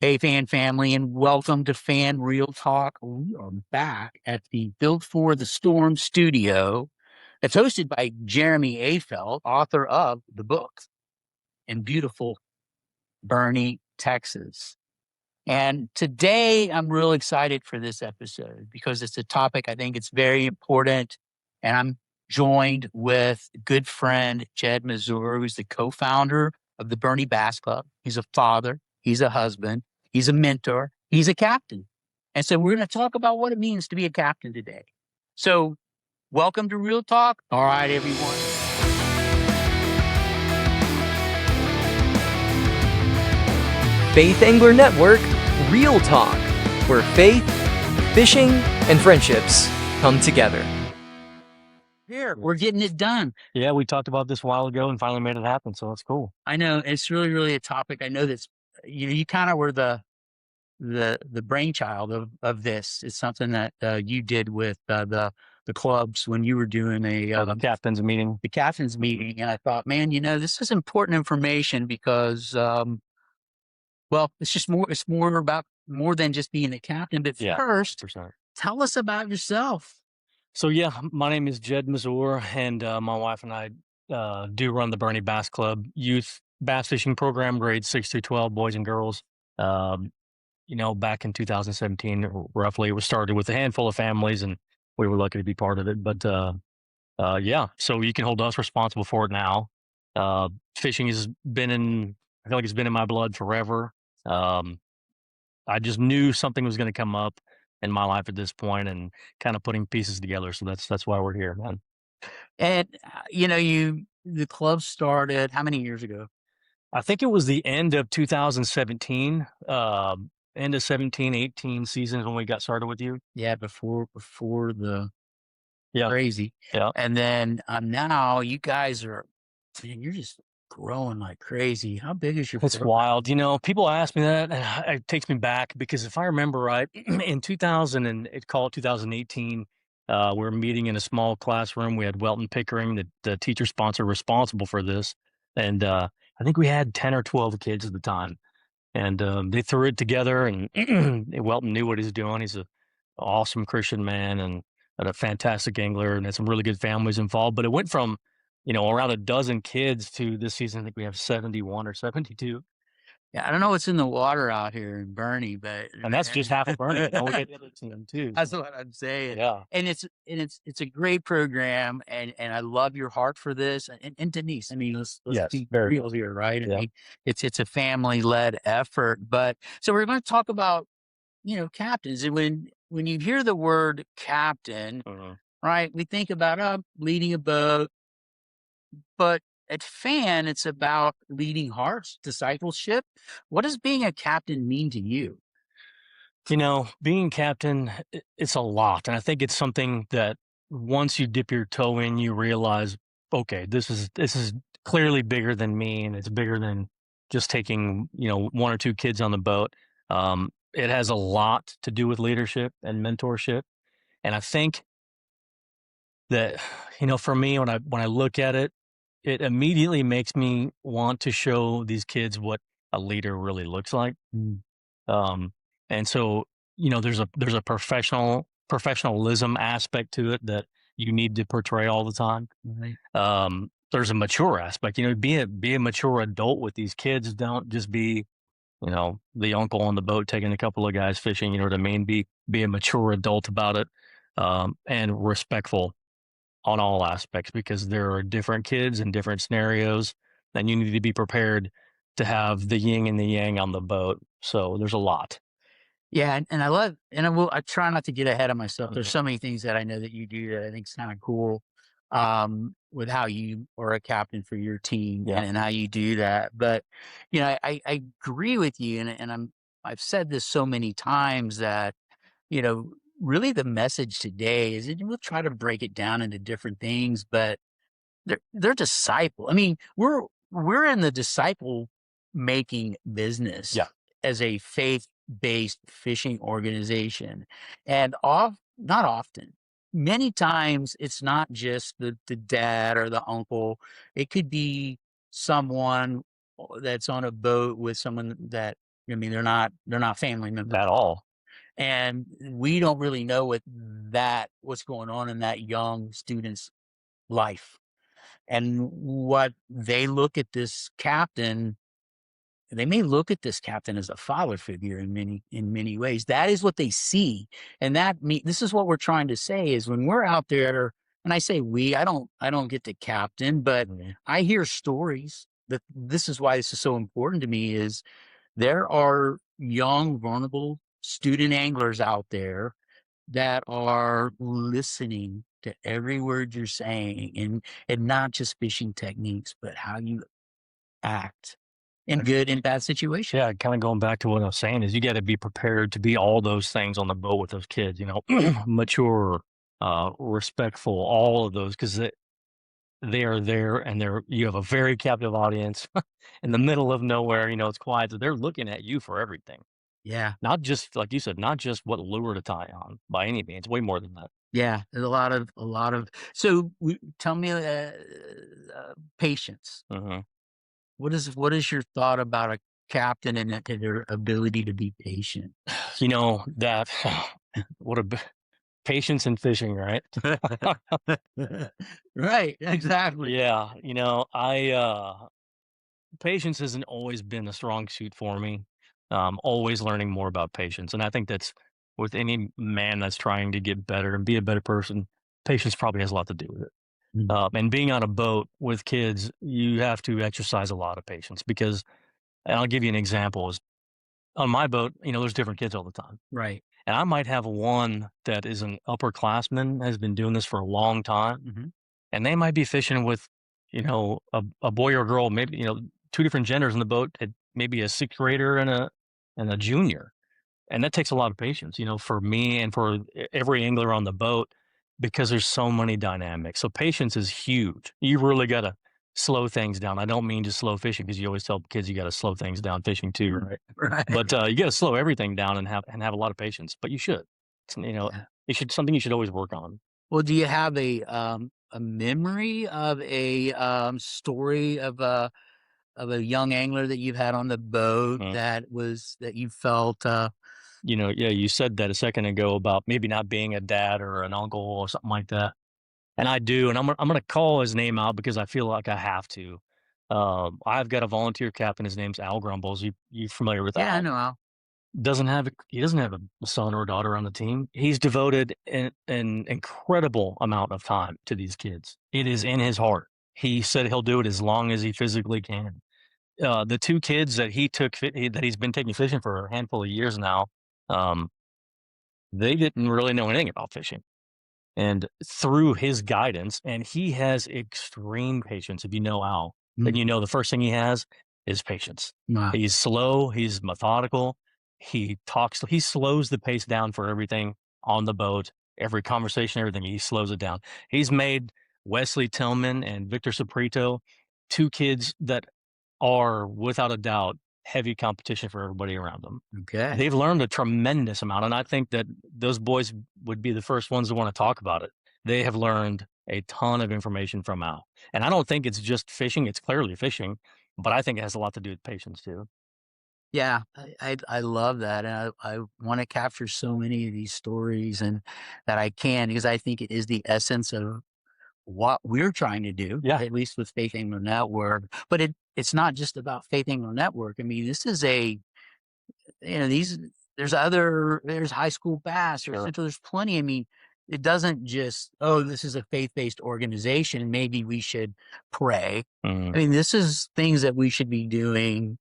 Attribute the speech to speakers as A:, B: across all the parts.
A: Hey, fan family, and welcome to Fan Real Talk. We are back at the Built for the Storm studio. It's hosted by Jeremy Afeld, author of the book in beautiful Boerne, Texas. And today I'm real excited for this episode because it's a topic I think it's very important. And I'm joined with a good friend, Jed Mazour, who's the co-founder of the Boerne Bass Club. He's a father, he's a husband, he's a mentor, he's a captain. And so we're going to talk about what it means to be a captain today. So welcome to Real Talk. All right, everyone.
B: Faith Angler Network, Real Talk, where faith, fishing, and friendships come together.
A: Here, we're getting it done.
C: Yeah, we talked about this a while ago and finally made it happen, so that's cool.
A: I know it's really a topic. I know that's you kind of were the brainchild of this. It's something that you did with the clubs when you were doing
C: The captain's meeting.
A: the captain's meeting, and I thought, man, this is important information because well, it's just more. It's more about more than just being a captain. But
C: Yeah,
A: first,
C: 100%.
A: tell us about yourself.
C: So yeah, my name is Jed Mazour, and my wife and I do run the Boerne Bass Club youth bass fishing program, grades 6 through 12, boys and girls. Um, back in 2017, roughly, it was started with a handful of families, and we were lucky to be part of it. But yeah, so you can hold us responsible for it now. Fishing has I feel like it's been in my blood forever. Um, I just knew something was going to come up in my life at this point, and kind of putting pieces together. So that's why we're here, man.
A: And the club started how many years ago?
C: I think it was the end of 2017, end of 17, 18 seasons when we got started with you.
A: Yeah, before the
C: Yeah,
A: crazy.
C: yeah.
A: And then now you guys are, man, you're just growing like crazy. How big is your
C: It's
A: program?
C: wild. People ask me that, and it takes me back because if I remember right, in 2000 and it called 2018, we were meeting in a small classroom. We had Welton Pickering, the teacher sponsor responsible for this, and I think we had 10 or 12 kids at the time, and they threw it together. And Welton knew what he's doing. He's an awesome Christian man and a fantastic angler, and had some really good families involved. But it went from around a dozen kids to this season, I think we have 71 or 72.
A: Yeah, I don't know what's in the water out here in Boerne, but
C: And that's just half of Boerne. We get the other team too.
A: that's
C: So,
A: what I'm saying.
C: yeah.
A: And it's a great program, and I love your heart for this. And Denise, I mean, let's
C: Yes,
A: be
C: very
A: real here, right? I
C: Yeah.
A: mean, it's a family led effort. But so we're going to talk about captains, and when you hear the word captain,
C: Mhm.
A: right, we think about leading a boat, but at Fan, it's about leading hearts, discipleship. What does being a captain mean to you?
C: Being captain, it's a lot. And I think it's something that once you dip your toe in, you realize, okay, this is clearly bigger than me, and it's bigger than just taking, one or two kids on the boat. It has a lot to do with leadership and mentorship. And I think that, for me, when I look at it, it immediately makes me want to show these kids what a leader really looks like. Um, and so, there's a professionalism aspect to it that you need to portray all the time.
A: Right.
C: There's a mature aspect, be a mature adult with these kids. Don't just be, the uncle on the boat taking a couple of guys fishing. You know what I mean? Be a mature adult about it, and respectful on all aspects, because there are different kids in different scenarios, and you need to be prepared to have the yin and the yang on the boat. So there's a lot.
A: Yeah, and I love, and I try not to get ahead of myself. There's so many things that I know that you do that I think is kind of cool, with how you are a captain for your team,
C: Yeah.
A: and how you do that. But I agree with you, and I've said this so many times that you know really the message today is that we'll try to break it down into different things, but they're disciple. I mean, we're in the disciple making business
C: Yeah.
A: as a faith based fishing organization, and not often. Many times it's not just the dad or the uncle. It could be someone that's on a boat with someone that I mean, they're not family members
C: At all.
A: and we don't really know what's going on in that young student's life. And what they look at this captain, they may look at this captain as a father figure in many ways. That is what they see. And this is what we're trying to say is when we're out there, and I say I don't get to captain, but I hear stories that this is why this is so important to me is there are young, vulnerable student anglers out there that are listening to every word you're saying and not just fishing techniques, but how you act in good and bad situations.
C: Yeah, kind of going back to what I was saying is you got to be prepared to be all those things on the boat with those kids, mature, respectful, all of those, because they are there and you have a very captive audience in the middle of nowhere, it's quiet. So they're looking at you for everything.
A: Yeah.
C: Not just, like you said, not just what lure to tie on by any means, way more than that.
A: Yeah. There's a lot of, so tell me, patience.
C: Mm-hmm.
A: What is your thought about a captain and their ability to be patient?
C: That, patience in fishing, right?
A: Right. Exactly.
C: Yeah. Patience hasn't always been a strong suit for me. Always learning more about patience. And I think that's with any man that's trying to get better and be a better person, patience probably has a lot to do with it. And being on a boat with kids, you have to exercise a lot of patience because, and I'll give you an example, is on my boat, there's different kids all the time.
A: Right.
C: And I might have one that is an upperclassman, has been doing this for a long time, and they might be fishing with, a boy or a girl, maybe, two different genders in the boat, maybe a sixth grader and a junior. And that takes a lot of patience, for me and for every angler on the boat, because there's so many dynamics. So patience is huge. You really got to slow things down. I don't mean just slow fishing because you always tell kids you got to slow things down fishing too, right?
A: Right.
C: But you got to slow everything down and have a lot of patience. But you should, something you should always work on.
A: Well, do you have a memory of a story of a young angler that you've had on the boat that you felt
C: yeah, you said that a second ago about maybe not being a dad or an uncle or something like that. And I do, and I'm gonna call his name out because I feel like I have to. I've got a volunteer captain. His name's Al Grumbles. You familiar with
A: yeah, I
C: Al?
A: know Al.
C: He doesn't have a son or a daughter on the team. He's devoted an incredible amount of time to these kids. It is in his heart. He said he'll do it as long as he physically can. The two kids that that he's been taking fishing for a handful of years now, they didn't really know anything about fishing. And through his guidance, and he has extreme patience. If you know Al, then the first thing he has is patience.
A: Wow.
C: He's slow. He's methodical. He slows the pace down for everything on the boat, every conversation, everything. He slows it down. He's made Wesley Tillman and Victor Saprito, two kids that are without a doubt heavy competition for everybody around them.
A: Okay.
C: They've learned a tremendous amount, and I think that those boys would be the first ones to want to talk about it. They have learned a ton of information from Al. And I don't think it's just fishing. It's clearly fishing, but I think it has a lot to do with patience too.
A: Yeah, I love that, and I want to capture so many of these stories and that I can because I think it is the essence of what we're trying to do,
C: Yeah.
A: at least with Faith Angler Network. But it's not just about Faith Angler Network. I mean, this is there's high school bass, there's plenty. I mean, it doesn't just, this is a faith-based organization and maybe we should pray. I mean, this is things that we should be doing,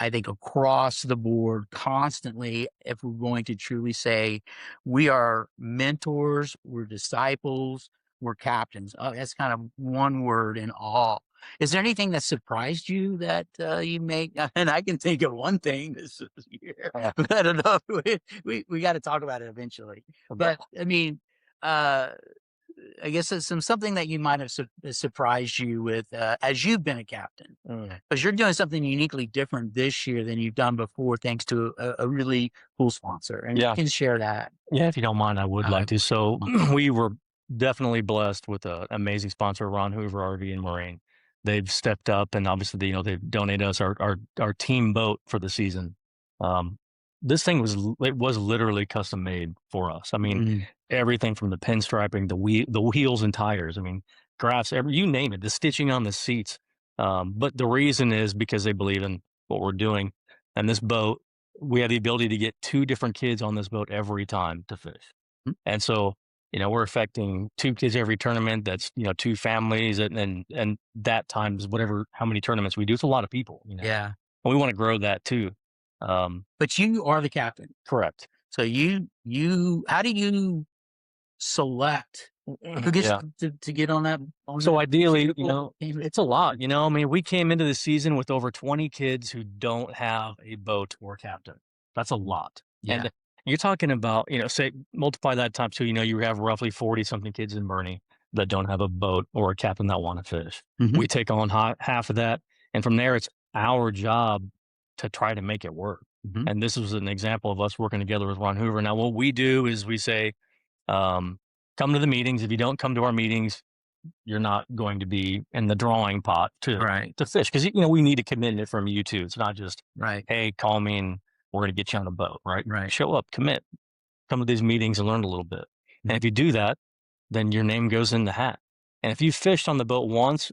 A: I think, across the board constantly if we're going to truly say we are mentors, we're disciples, we're captains. Oh, that's kind of one word in all. Is there anything that surprised you that you make? And I can think of one thing this year. But I don't know. We got to talk about it eventually. But I mean, I guess it's something that you might have surprised you with as you've been a captain, because you're doing something uniquely different this year than you've done before, thanks to a really cool sponsor. And you can share that.
C: Yeah, if you don't mind, I would like to. So we were definitely blessed with an amazing sponsor, Ron Hoover RV and Marine. They've stepped up, and obviously, they've donated us our team boat for the season. This thing was literally custom made for us. I mean, everything from the pinstriping, the wheels and tires. I mean, graphs, you name it, the stitching on the seats. But the reason is because they believe in what we're doing. And this boat, we have the ability to get 2 different kids on this boat every time to fish. And so, we're affecting 2 kids every tournament. That's, 2 families, and that times whatever, how many tournaments we do. It's a lot of people,
A: Yeah.
C: and we want to grow that too.
A: But you are the captain.
C: Correct.
A: So how do you select who gets to get on that?
C: So ideally, it's a lot. I mean, we came into the season with over 20 kids who don't have a boat or captain. That's a lot.
A: Yeah.
C: And you're talking about, say multiply that times 2. You have roughly 40 something kids in Boerne that don't have a boat or a captain that want to fish. We take on half of that, and from there, it's our job to try to make it work. And this was an example of us working together with Ron Hoover. Now, what we do is we say, come to the meetings. If you don't come to our meetings, you're not going to be in the drawing pot to fish, because we need a commitment from you too. It's not just hey, call me and we're going to get you on a boat. Right. Show up, commit, come to these meetings and learn a little bit. And if you do that, then your name goes in the hat. And if you fished on the boat once,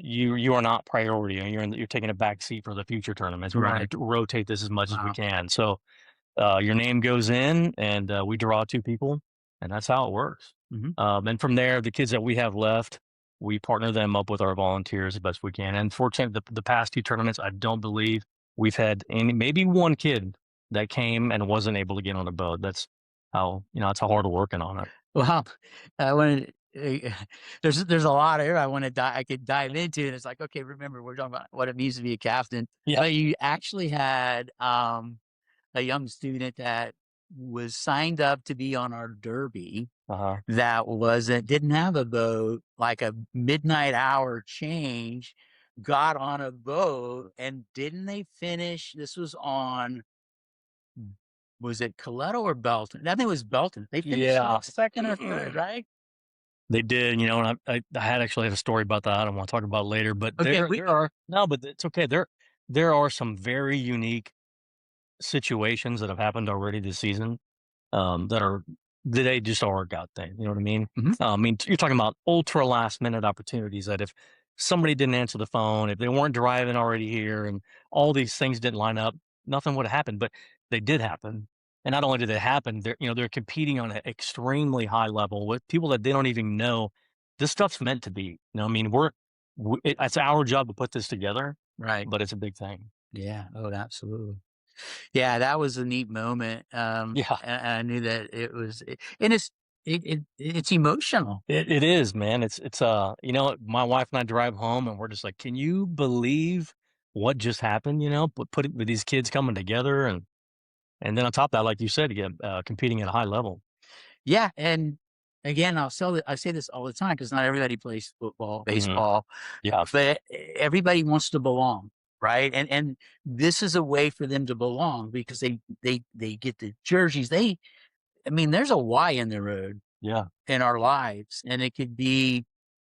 C: you are not priority, and you're taking a back seat for the future tournaments. We're going to rotate this as much as we can. So your name goes in, and we draw 2 people, and that's how it works. And from there, the kids that we have left, we partner them up with our volunteers as best we can. And fortunately, the past 2 tournaments, I don't believe we've had maybe 1 kid that came and wasn't able to get on a boat. That's how that's how hard we're working on it.
A: Well, there's a lot here I could dive into, and it's like, okay, remember, we're talking about what it means to be a captain.
C: Yeah.
A: But you actually had a young student that was signed up to be on our derby that didn't have a boat, like a midnight hour change, got on a boat, and didn't they finish? This was it Coletto or Belton? I think it was Belton. They finished second or third, right?
C: They did, and I had actually have a story about that. I don't want to talk about it later, but but it's okay. There are some very unique situations that have happened already this season that they just are a God thing. You know what I mean? I mean, you're talking about ultra last minute opportunities that if somebody didn't answer the phone, if they weren't driving already here, and all these things didn't line up, nothing would have happened. But they did happen. And not only did they happen, they're competing on an extremely high level with people that they don't even know. This stuff's meant to be. I mean, it's our job to put this together, but it's a big thing.
A: Yeah. Oh, absolutely. Yeah, that was a neat moment. And I knew that it was, and it's emotional.
C: It is, man. It's my wife and I drive home, and we're just like, can you believe what just happened? Put it with these kids coming together, and then on top of that, like you said, again, competing at a high level.
A: Yeah, and again, I say this all the time, because not everybody plays football, baseball. But everybody wants to belong, right? And this is a way for them to belong, because they get the jerseys. There's a Y in the road. In our lives, and it could be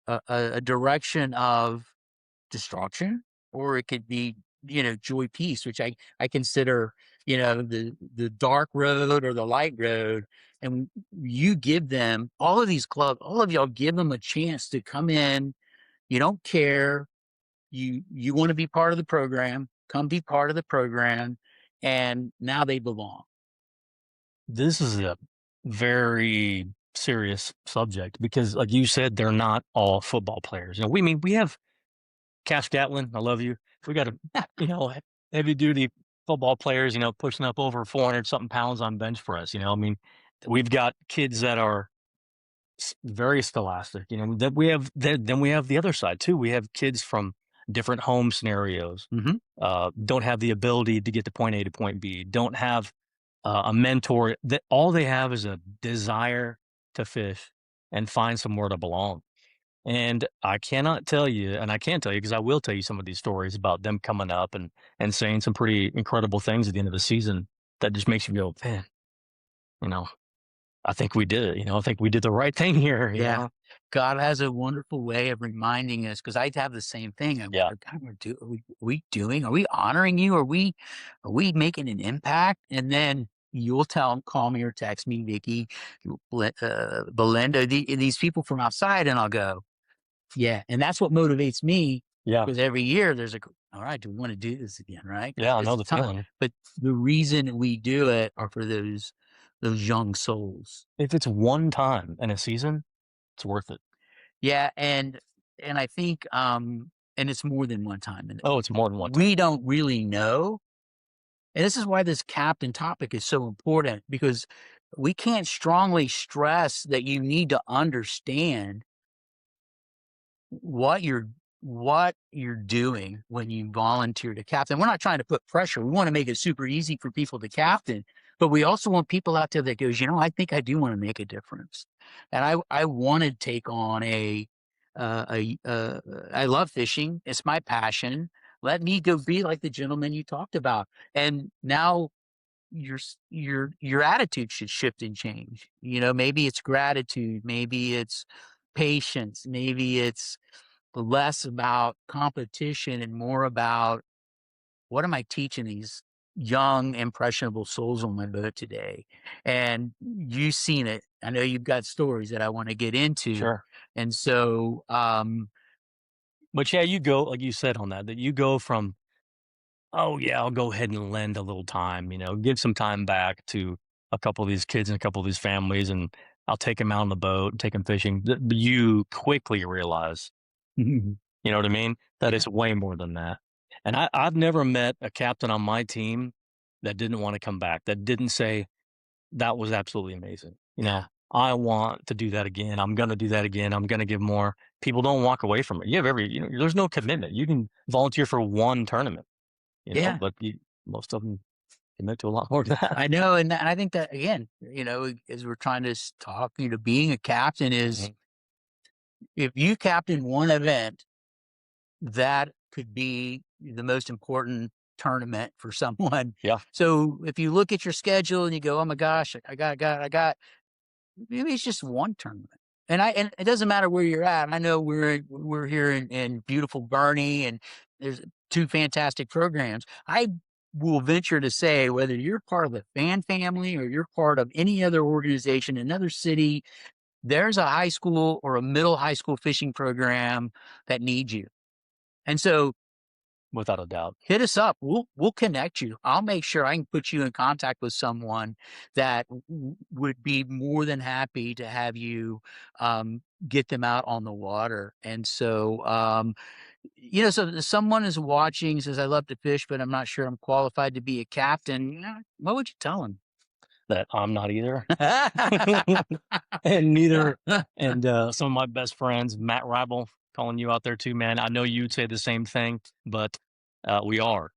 A: a direction of destruction, or it could be joy, peace, which I consider the dark road or the light road. And you give them, all of these clubs, all of y'all give them a chance to come in. You don't care, you want to be part of the program, come be part of the program, and now they belong.
C: This is a very serious subject, because like you said, they're not all football players. We have Cash Gatlin, I love you. We got a heavy duty football players, pushing up over 400 something pounds on bench press. We've got kids that are very scholastic, that we have. Then we have the other side too. We have kids from different home scenarios, don't have the ability to get to point A to point B, don't have a mentor. That all they have is a desire to fish and find somewhere to belong. And I cannot tell you, and I can tell you, because I will tell you some of these stories about them coming up and saying some pretty incredible things at the end of the season that just makes you go, man, I think we did it. I think we did the right thing here.
A: God has a wonderful way of reminding us, because I have the same thing. I
C: Yeah.
A: wonder, God, are we honoring you? Are we making an impact? And then you'll call me or text me, Vicky, Belinda, these people from outside, and I'll go, yeah. And that's what motivates me,
C: Yeah.
A: because every year there's all right, do we want to do this again? Right.
C: Yeah. I know
A: It's
C: the
A: time.
C: feeling.
A: But the reason we do it are for those young souls.
C: If it's one time in a season, it's worth it.
A: Yeah. And I think, and it's more than one time. And
C: Oh, it's more than one time.
A: we don't really know. And this is why this captain topic is so important, because we can't strongly stress that you need to understand what you're doing when you volunteer to captain. We're not trying to put pressure. We want to make it super easy for people to captain, but we also want people out there that goes, I think I do want to make a difference. And I want to take on I love fishing. It's my passion. Let me go be like the gentleman you talked about. And now your attitude should shift and change. Maybe it's gratitude, maybe it's patience, maybe it's less about competition and more about, what am I teaching these young, impressionable souls on my boat today? And you've seen it. I know you've got stories that I want to get into.
C: Sure.
A: And so,
C: But yeah, you go, like you said on that you go from, oh yeah, I'll go ahead and lend a little time, give some time back to a couple of these kids and a couple of these families, and I'll take them out on the boat, take them fishing. But you quickly realize, you know what I mean? That it's way more than that. And I've never met a captain on my team that didn't want to come back, that didn't say, that was absolutely amazing. I want to do that again. I'm going to do that again. I'm going to give more. People don't walk away from it. You have there's no commitment. You can volunteer for one tournament,
A: Yeah.
C: but most of them commit to a lot more than that.
A: I know. And I think that, again, as we're trying to talk, being a captain is, if you captain one event, that could be the most important tournament for someone.
C: Yeah.
A: So if you look at your schedule and you go, oh my gosh, I got, maybe it's just one tournament. And it doesn't matter where you're at. I know we're here in beautiful Boerne, and there's two fantastic programs. I will venture to say, whether you're part of the fan family or you're part of any other organization, another city, there's a high school or a middle high school fishing program that needs you. And so,
C: without a doubt,
A: hit us up. We'll connect you. I'll make sure I can put you in contact with someone that would be more than happy to have you get them out on the water. And so, so someone is watching, says, I love to fish, but I'm not sure I'm qualified to be a captain. What would you tell them?
C: That I'm not either. And neither. And some of my best friends, Matt Ribel, calling you out there too, man. I know you'd say the same thing, but we are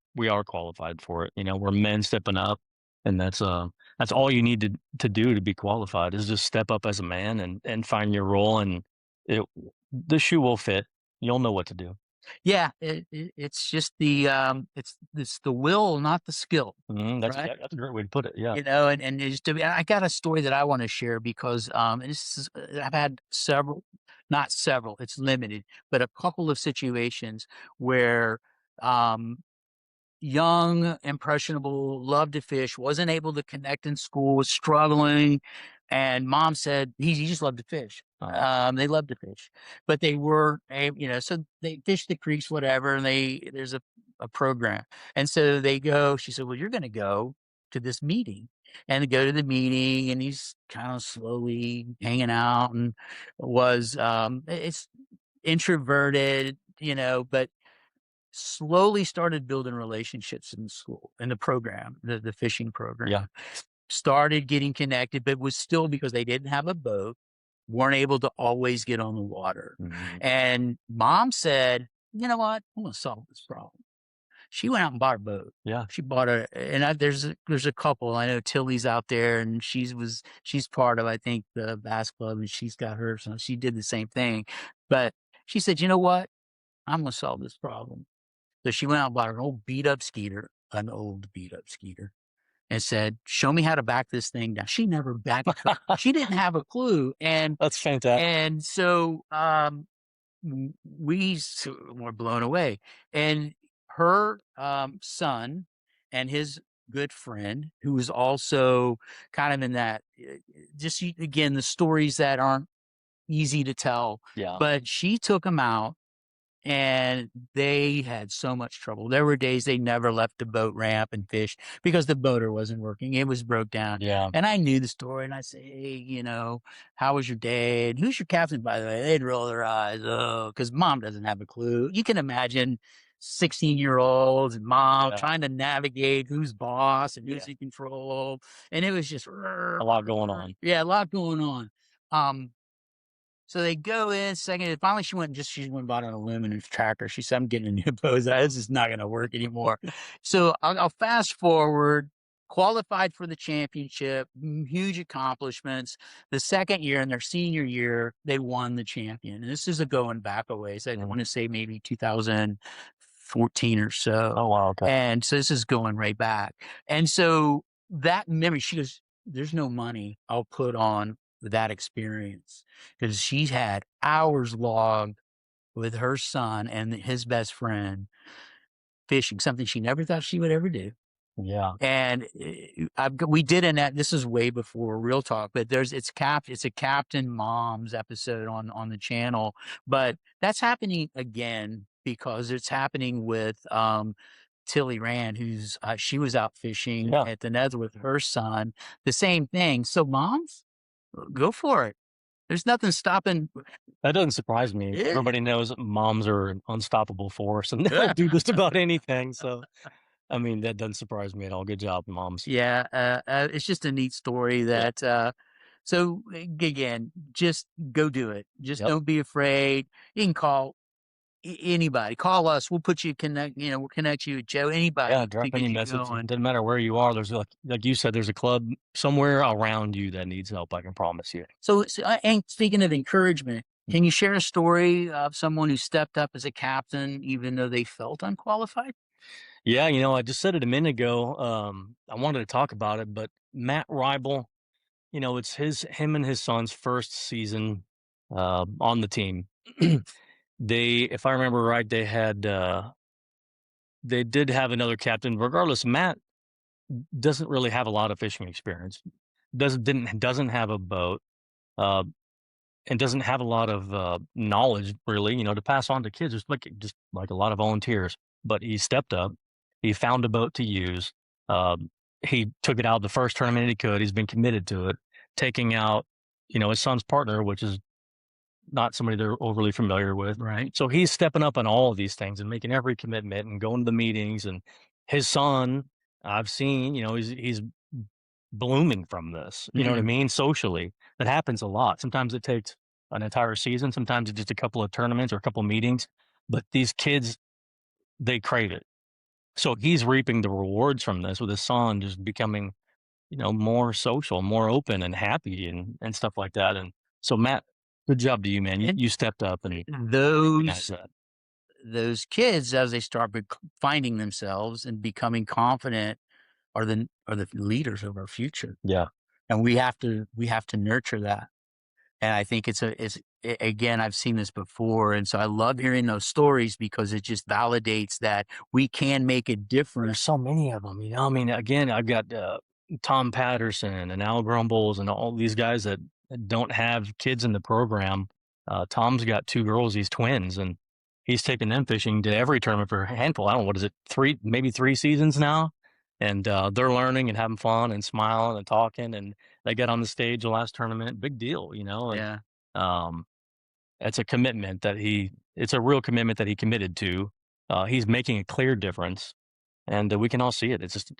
C: qualified for it. We're men stepping up, and that's all you need to do to be qualified, is just step up as a man and find your role, and the shoe will fit. You'll know what to do.
A: Yeah, it's just it's the will, not the skill.
C: That's
A: right?
C: That's a great way to put it. Yeah.
A: And just I got a story that I want to share, because and this is, I've had not several, it's limited, but a couple of situations where young, impressionable, loved to fish, wasn't able to connect in school, was struggling. And mom said he just loved to fish. They loved to fish, but they were, so they fish the creeks, whatever. And there's a program. And so she said, well, you're going to go to this meeting, and to go to the meeting. And he's kind of slowly hanging out, and it's introverted, but slowly started building relationships in school, in the program, the fishing program.
C: Yeah.
A: Started getting connected, but was still, because they didn't have a boat, weren't able to always get on the water. And mom said, you know what? I'm going to solve this problem. She went out and bought a boat.
C: Yeah.
A: She bought there's a couple. I know Tilly's out there, and she's part of, I think, the Bass Club, and she's got hers. So she did the same thing. But she said, you know what? I'm going to solve this problem. So she went out and bought an old beat up skeeter, and said, "Show me how to back this thing down." She never backed. She didn't have a clue, and
C: That's fantastic.
A: so we were blown away. And her son and his good friend, who was also kind of in that, again, the stories that aren't easy to tell,
C: Yeah.
A: but she took him out and they had so much trouble. There were days they never left the boat ramp and fished because the motor wasn't working. It was broke down.
C: Yeah.
A: And I knew the story and I say, "Hey, how was your day? And who's your captain, by the way?" They'd roll their eyes. Oh, because mom doesn't have a clue. You can imagine 16-year-olds and mom trying to navigate who's boss and who's in control. And it was just
C: A lot going on.
A: Yeah, a lot going on. So they go in second. And finally, she went and bought an aluminum tractor. She said, "I'm getting a new boat. This is not going to work anymore." So I'll fast forward. Qualified for the championship, huge accomplishments. The second year, in their senior year, they won the champion. And this is a going back a ways. I want to say maybe 2014 or so.
C: Oh, wow. Okay.
A: And so this is going right back. And so that memory, she goes, "There's no money I'll put on that experience," because she had hours logged with her son and his best friend fishing, something she never thought she would ever do.
C: Yeah.
A: And we did this is way before Real Talk, but it's a Captain Mom's episode on the channel, but that's happening again because it's happening with Tilly Rand, who's she was out fishing at the Nether with her son, the same thing. So moms, go for it. There's nothing stopping.
C: That doesn't surprise me.
A: Yeah.
C: Everybody knows moms are an unstoppable force and they'll do just about anything. So, I mean, that doesn't surprise me at all. Good job, moms.
A: Yeah, it's just a neat story that. So again, just go do it. Just don't be afraid. You can call anybody. Call us. We'll put you we'll connect you with Joe. Anybody.
C: Yeah, drop any message. It doesn't matter where you are. There's like you said, there's a club somewhere around you that needs help. I can promise you.
A: So and speaking of encouragement, can you share a story of someone who stepped up as a captain even though they felt unqualified?
C: Yeah, I just said it a minute ago. I wanted to talk about it, but Matt Ribel, it's him and his son's first season on the team. If I remember right, they did have another captain. Regardless, Matt doesn't really have a lot of fishing experience. Doesn't have a boat, uh, and doesn't have a lot of knowledge really, to pass on to kids. Just like a lot of volunteers. But he stepped up. He found a boat to use. He took it out the first tournament he could. He's been committed to it, taking out, his son's partner, which is not somebody they're overly familiar with.
A: Right.
C: So he's stepping up on all of these things and making every commitment and going to the meetings. And his son, I've seen, he's blooming from this. You know what I mean? Socially, that happens a lot. Sometimes it takes an entire season. Sometimes it's just a couple of tournaments or a couple of meetings. But these kids, they crave it. So he's reaping the rewards from this with his son just becoming, more social, more open and happy and stuff like that. And so Matt, good job to you, man. You stepped up and
A: those kids, as they start finding themselves and becoming confident, are the leaders of our future.
C: Yeah.
A: And we have to nurture that. And I think again, I've seen this before. And so I love hearing those stories because it just validates that we can make a difference.
C: There's so many of them, I mean, again, I've got Tom Patterson and Al Grumbles and all these guys that don't have kids in the program. Tom's got 2 girls, he's twins, and he's taken them fishing to every tournament for a handful. I don't know, what is it, maybe 3 seasons now? And they're learning and having fun and smiling and talking. And they got on the stage the last tournament. Big deal, And, it's a commitment it's a real commitment that he committed to. He's making a clear difference, and we can all see it. It's just,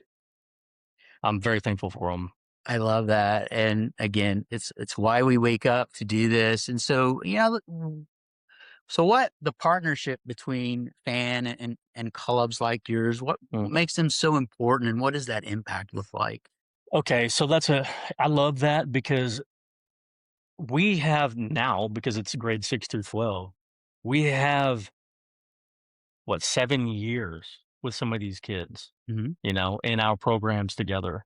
C: I'm very thankful for him.
A: I love that. And again, it's why we wake up to do this. And so, so what the partnership between fan and clubs like yours, what makes them so important and what does that impact look like?
C: Okay. So I love that because we have now, because it's grade 6 through 12, we have 7 years with some of these kids, in our programs together.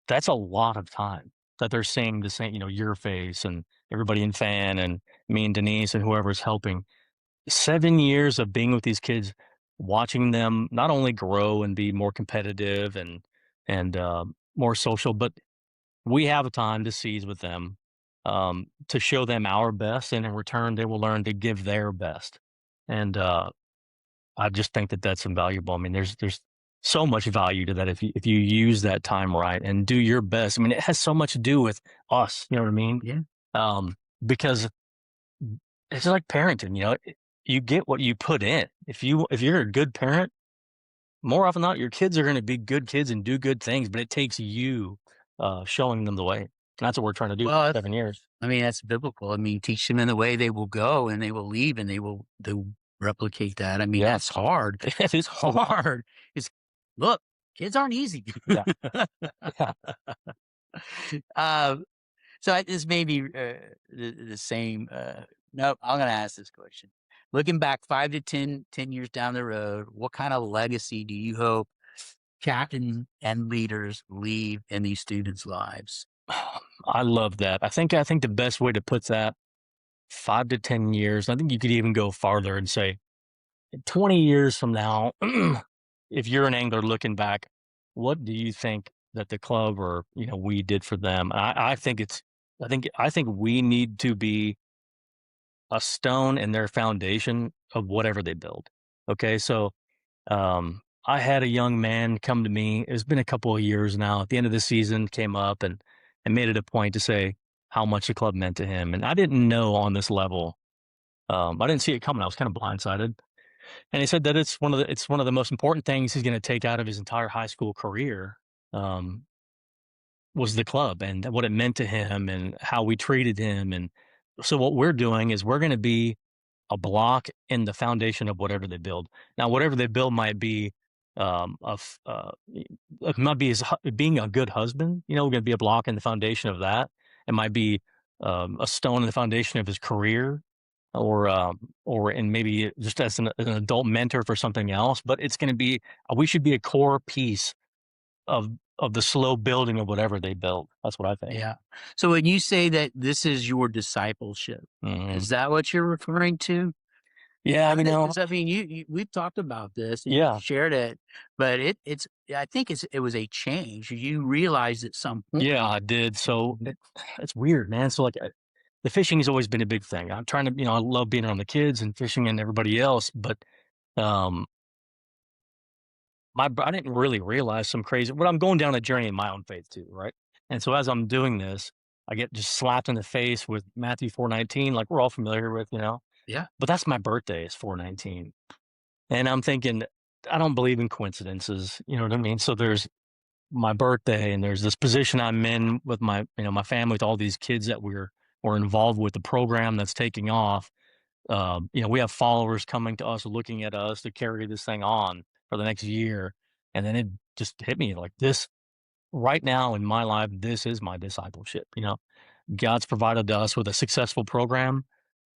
C: That's a lot of time that they're seeing the same, your face and everybody in Fan and me and Denise and whoever's helping. 7 years of being with these kids, watching them not only grow and be more competitive and more social, but we have a time to seize with them, to show them our best, and in return, they will learn to give their best. And I just think that that's invaluable. I mean, there's so much value to that if you use that time right and do your best. I mean, it has so much to do with us. You know what I mean?
A: Yeah.
C: Because it's like parenting. You get what you put in. If you're a good parent, more often than not, your kids are going to be good kids and do good things. But it takes you showing them the way. And that's what we're trying to do
A: Well,
C: for 7 years.
A: I mean, that's biblical. I mean, teach them in the way they will go and they will leave and they'll replicate that. I mean,
C: Yeah,
A: that's hard.
C: it's
A: Hard. It's look, kids aren't easy.
C: yeah, yeah.
A: uh, this may be the same. No, I'm going to ask this question. Looking back 5 to 10 years down the road, what kind of legacy do you hope captain and leaders leave in these students' lives?
C: I love that. I think the best way to put that, 5 to 10 years. I think you could even go farther and say 20 years from now, if you're an angler looking back, what do you think that the club or we did for them? I think we need to be a stone in their foundation of whatever they build. Okay, so I had a young man come to me. It's been a couple of years now. At the end of the season, came up and made it a point to say how much the club meant to him, and I didn't know on this level. I didn't see it coming. I was kind of blindsided. And he said that it's one of the most important things he's going to take out of his entire high school career, um, was the club and what it meant to him and how we treated him. And so what we're doing is we're going to be a block in the foundation of whatever they build. Now, whatever they build might be, it might be being a good husband. We're going to be a block in the foundation of that. It might be a stone in the foundation of his career, or in maybe just as an adult mentor for something else. But it's going to be we should be a core piece of of the slow building of whatever they build. That's what I think.
A: Yeah. So when you say that this is your discipleship,
C: Mhm.
A: is that what you're referring to?
C: Yeah,
A: Because I mean, we've talked about this and you
C: yeah,
A: shared it, but I think it was a change. You realized at some point.
C: yeah, I did. So it's weird, man. So like, the fishing has always been a big thing. I'm trying to, I love being around the kids and fishing and everybody else, but um, I didn't really realize some crazy. But I'm going down a journey in my own faith too, right? And so as I'm doing this, I get just slapped in the face with Matthew 4:19, like we're all familiar with.
A: Yeah.
C: But that's my birthday is 4:19, and I'm thinking I don't believe in coincidences. You know what I mean? So there's my birthday, and there's this position I'm in with my family, with all these kids that we're involved with the program that's taking off. We have followers coming to us, looking at us to carry this thing on for the next year. And then it just hit me like this right now in my life. This is my discipleship. God's provided us with a successful program,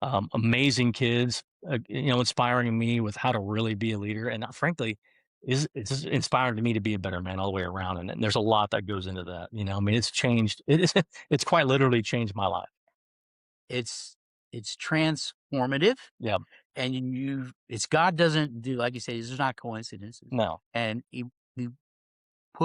C: amazing kids, inspiring me with how to really be a leader. And frankly, it's just inspiring me to be a better man all the way around. And there's a lot that goes into that. I mean, it's changed. It's quite literally changed my life.
A: It's transformative
C: Yeah.
A: and it's God doesn't do, like you say, there's not coincidences.
C: No.
A: And he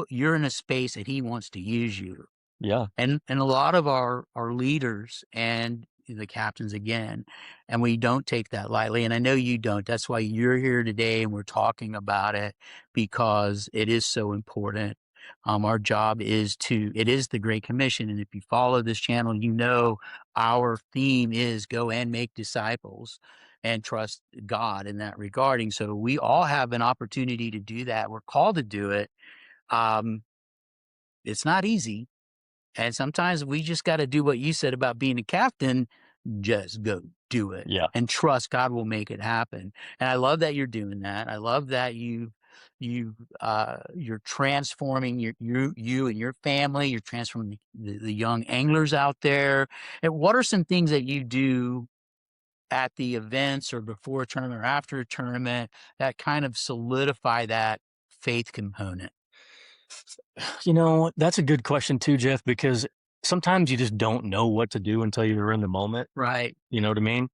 A: you're in a space that he wants to use you.
C: Yeah.
A: And a lot of our leaders and the captains again, and we don't take that lightly. And I know you don't. That's why you're here today and we're talking about it because it is so important. Our job it is the Great Commission. And if you follow this channel, our theme is go and make disciples and trust God in that regarding. So we all have an opportunity to do that. We're called to do it. It's not easy. And sometimes we just got to do what you said about being a captain. Just go do it
C: Yeah.
A: and trust God will make it happen. And I love that you're doing that. I love that you're transforming you and your family. You're transforming the young anglers out there. And what are some things that you do at the events or before a tournament or after a tournament that kind of solidify that faith component?
C: That's a good question too, Jeff, because sometimes you just don't know what to do until you're in the moment.
A: Right.
C: You know what I mean?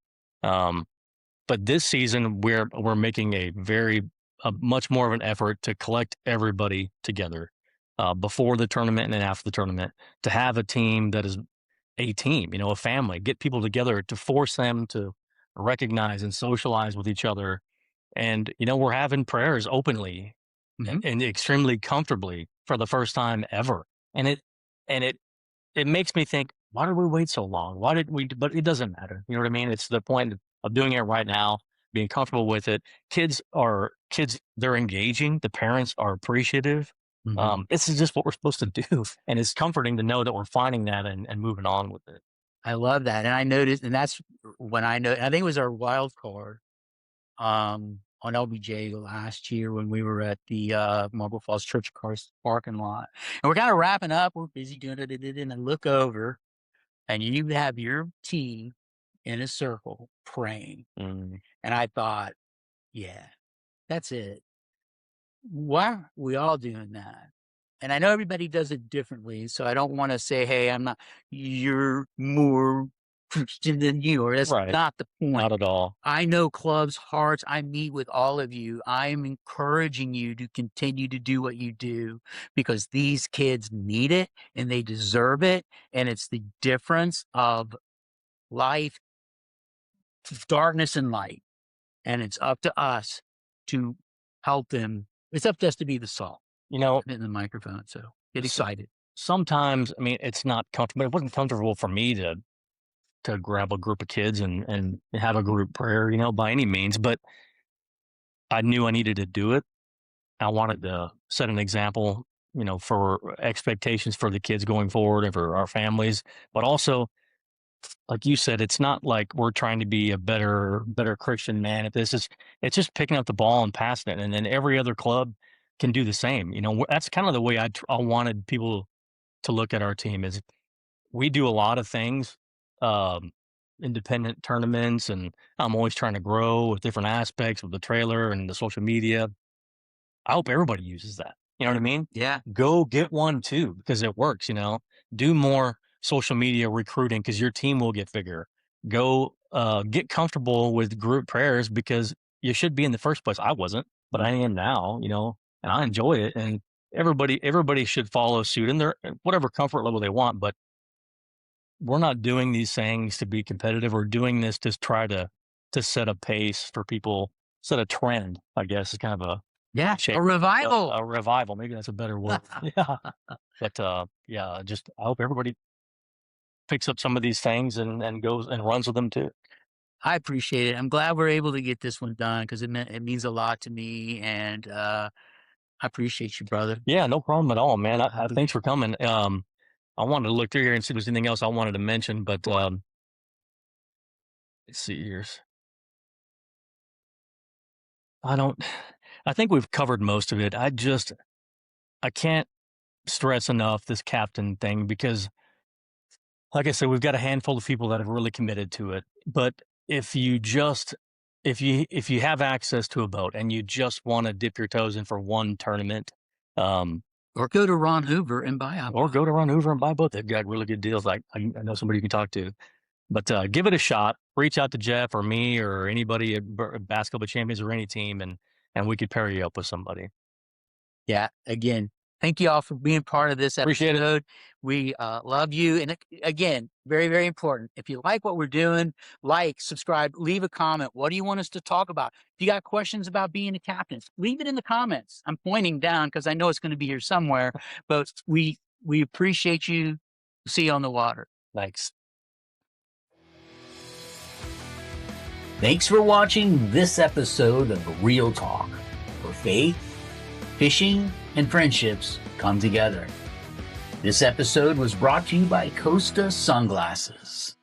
C: But this season, we're making a much more of an effort to collect everybody together before the tournament and then after the tournament, to have a team that is a team, a family, get people together to force them to recognize and socialize with each other. And, we're having prayers openly and extremely comfortably for the first time ever. And it makes me think, why did we wait so long? Why did we? But it doesn't matter. You know what I mean? It's the point of doing it right now, being comfortable with it. Kids, they're engaging. The parents are appreciative. This is just what we're supposed to do. And it's comforting to know that we're finding that and moving on with it.
A: I love that. And I noticed, and that's when I think it was our wild card on LBJ last year when we were at the Marble Falls Church Cars parking lot. And we're kind of wrapping up. We're busy doing it. And I look over and you have your team in a circle praying. And I thought, yeah, that's it. Why are we all doing that? And I know everybody does it differently. So I don't want to say, hey, you're more Christian than you, or that's
C: Right.
A: not the point.
C: Not at all.
A: I know clubs, hearts. I meet with all of you. I'm encouraging you to continue to do what you do because these kids need it and they deserve it. And it's the difference of life, darkness and light. And it's up to us to help them. It's up to us to be the salt. In the microphone. So get excited.
C: Sometimes, it's not comfortable. It wasn't comfortable for me to grab a group of kids and have a group prayer, by any means, but I knew I needed to do it. I wanted to set an example, for expectations for the kids going forward and for our families, but also, like you said, it's not like we're trying to be a better Christian man at this. It's just picking up the ball and passing it. And then every other club can do the same. That's kind of the way I wanted people to look at our team is we do a lot of things, independent tournaments, and I'm always trying to grow with different aspects of the trailer and the social media. I hope everybody uses that. You know what I mean?
A: Yeah.
C: Go get one too, because it works, do more social media recruiting because your team will get bigger. Go get comfortable with group prayers because you should be in the first place. I wasn't, but I am now, and I enjoy it. And everybody should follow suit in their whatever comfort level they want. But we're not doing these things to be competitive. We're doing this to try to set a pace for people, set a trend, I guess, is kind of a
A: a revival.
C: A revival. Maybe that's a better word. Yeah. But I hope everybody picks up some of these things and goes and runs with them too.
A: I appreciate it. I'm glad we're able to get this one done because it means a lot to me, and I appreciate you, brother.
C: Yeah, no problem at all, man. Thanks for coming. I wanted to look through here and see if there's anything else I wanted to mention, but let's see here. I think we've covered most of it. I can't stress enough this captain thing because, like I said, we've got a handful of people that have really committed to it. But if you have access to a boat and you just want to dip your toes in for one tournament,
A: or go to Ron Hoover and buy a boat.
C: Or go to Ron Hoover and buy a boat. They've got really good deals. I know somebody you can talk to. But give it a shot. Reach out to Jeff or me or anybody at Basketball Champions or any team, and we could pair you up with somebody.
A: Yeah, again, thank you all for being part of this episode.
C: Appreciate it.
A: We love you. And again, very, very important. If you like what we're doing, subscribe, leave a comment. What do you want us to talk about? If you got questions about being a captain, leave it in the comments. I'm pointing down because I know it's going to be here somewhere. But we appreciate you. See you on the water.
C: Thanks.
A: Thanks for watching this episode of Real Talk, where faith, fishing, and friendships come together. This episode was brought to you by Costa Sunglasses.